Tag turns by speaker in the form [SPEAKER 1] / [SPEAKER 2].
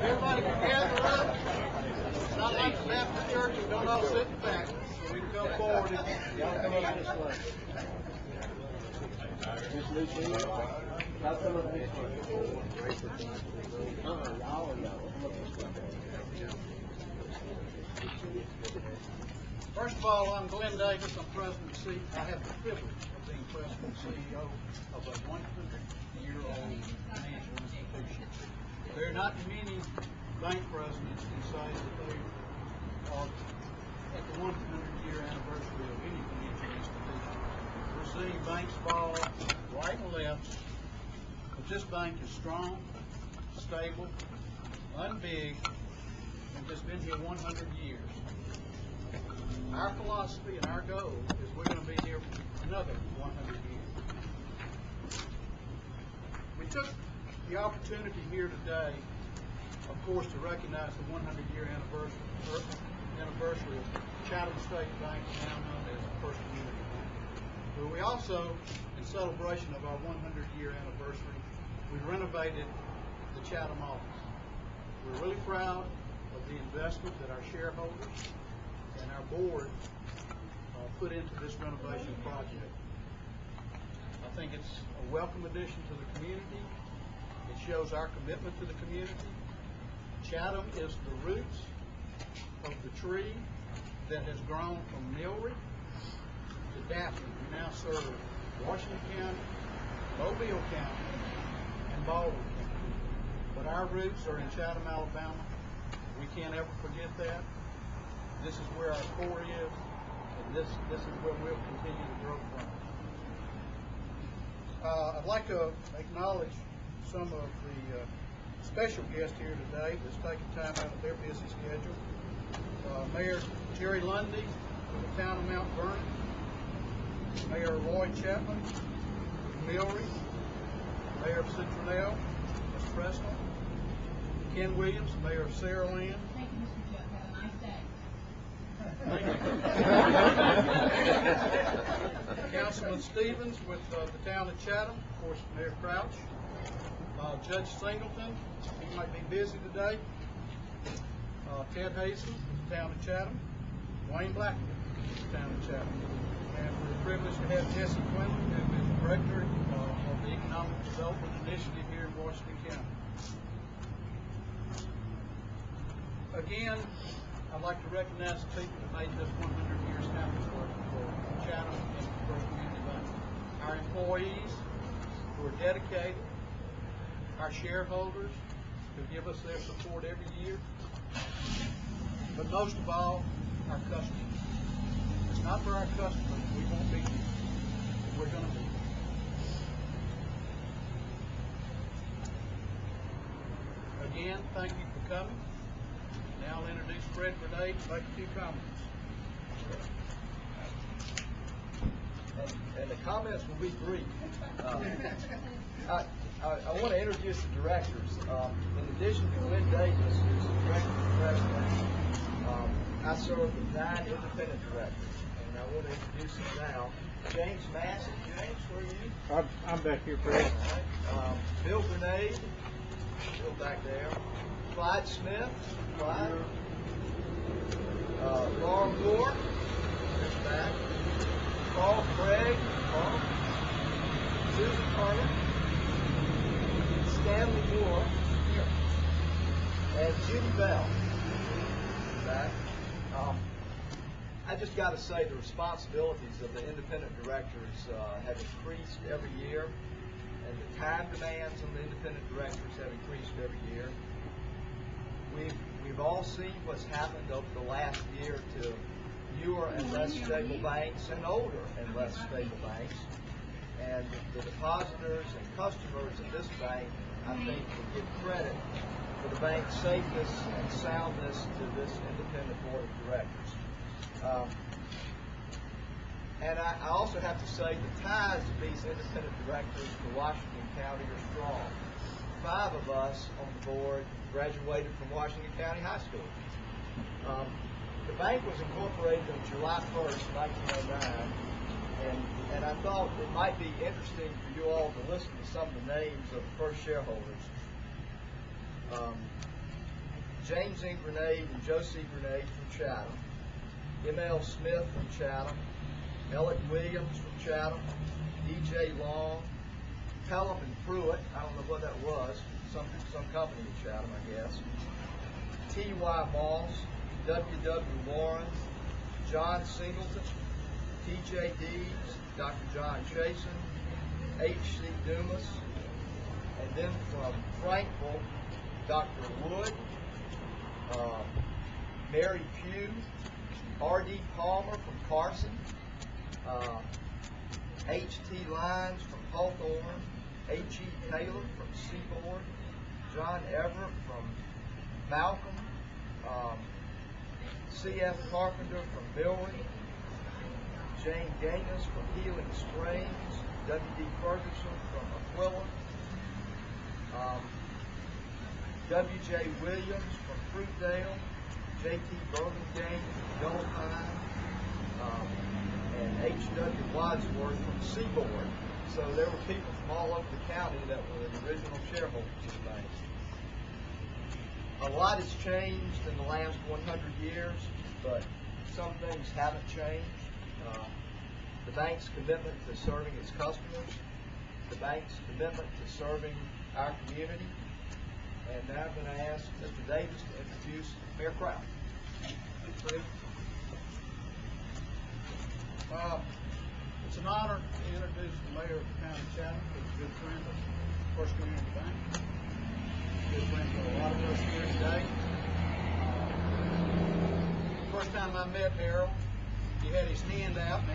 [SPEAKER 1] Everybody can gather up. It's not like the Baptist church, we don't all sit in the back. So we can come forward and y'all come up this way. First of all, I'm Glenn Davis. I'm president and CEO. I have the privilege of being president and CEO of a 100-year-old financial institution. There are not many bank presidents who say that they are at the 100-year anniversary of any financial institution. We're seeing banks fall right and left, but this bank is strong, stable, unbig, and has been here 100 years. Our philosophy and our goal is we're going to be here for another 100 years. We took the opportunity here today, of course, to recognize the 100-year anniversary of Chatham State Bank, now known as First Community Bank. But we also, in celebration of our 100-year anniversary, we renovated the Chatham office. We're really proud of the investment that our shareholders and our board put into this renovation project. I think it's a welcome addition to the community. It shows our commitment to the community. Chatham is the roots of the tree that has grown from Millry to Daphne. We now serve Washington County, Mobile County, and Baldwin County. But our roots are in Chatham, Alabama. We can't ever forget that. This is where our core is, and this is where we'll continue to grow from. I'd like to acknowledge some of the special guests here today that's taking time out of their busy schedule. Mayor Jerry Lundy from the town of Mount Vernon, Mayor Roy Chapman from Millry, Mayor of Citronelle, Ms. Preston, Ken Williams, Mayor of Saraland.
[SPEAKER 2] Thank you, Mr. Chuck. Have a nice day.
[SPEAKER 1] Councilman Stevens with the town of Chatham, of course, Mayor Crouch. Judge Singleton, he might be busy today. Ted Hazen with the town of Chatham. Wayne Blackman with the town of Chatham. And we're privileged to have Jesse Quinlan, who is the Director of the Economic Development Initiative here in Washington County. Again, I'd like to recognize the people that made this 100 years happen for Chatham and for Community Bank. Our employees who are dedicated, our shareholders who give us their support every year, but most of all, our customers. It's not for our customers we won't be here. We're going to be here. Again, thank you for coming. Now I'll introduce Fred Grenade to make a few comments.
[SPEAKER 3] And the comments will be brief. I want to introduce the directors. In addition to Glenn Davis, who's the director of the president, I serve with 9 independent directors, and I want to introduce them now. James Massey. James, where are you?
[SPEAKER 1] I'm back here, Fred.
[SPEAKER 3] All right. Bill Grenade, still back there. Clyde Smith. Clyde. Laura Moore, there's back. Paul Craig, Paul. Susan Carter, Stanley Moore, here. And Judy Bell, back. I just got to say the responsibilities of the independent directors have increased every year, and the time demands on the independent directors have increased every year. We've all seen what's happened over the last year to newer and less stable banks and older and less stable banks. And the depositors and customers of this bank, I think, will give credit for the bank's safeness and soundness to this independent board of directors. And I also have to say the ties of these independent directors to Washington County are strong. 5 of us on the board graduated from Washington County High School. The bank was incorporated on July 1st, 1909, and I thought it might be interesting for you all to listen to some of the names of the first shareholders. James N. Grenade and Josie Grenade from Chatham, M.L. Smith from Chatham, Ellen Williams from Chatham, D.J. Long, Pelham and Pruitt, I don't know what that was, some company in Chatham, I guess, T.Y. Moss, W.W. Warren, John Singleton, T.J. Deeds, Dr. John Chasen, H.C. Dumas, and then from Frankville, Dr. Wood, Mary Pugh, R.D. Palmer from Carson, H.T. Lyons from Hawthorne, H.E. Taylor from Seaboard, John Everett from Malcolm, C.F. Carpenter from Millwood, Jane Gaines from Healing Springs, W.D. Ferguson from Aquila, W.J. Williams from Fruitdale, J.T. Burlingame from Yellow Pine, and H.W. Wadsworth from Seaboard. So there were people from all over the county that were the original shareholders of the bank. A lot has changed in the last 100 years, but some things haven't changed. The bank's commitment to serving its customers, the bank's commitment to serving our community, and now I'm going to ask Mr. Davis to introduce Mayor Kraut.
[SPEAKER 1] It's an honor to introduce the mayor of the town of Chatham, who's a good friend of First Community Bank. Good friend of a lot of us here today. First time I met Harold, he had his hand out and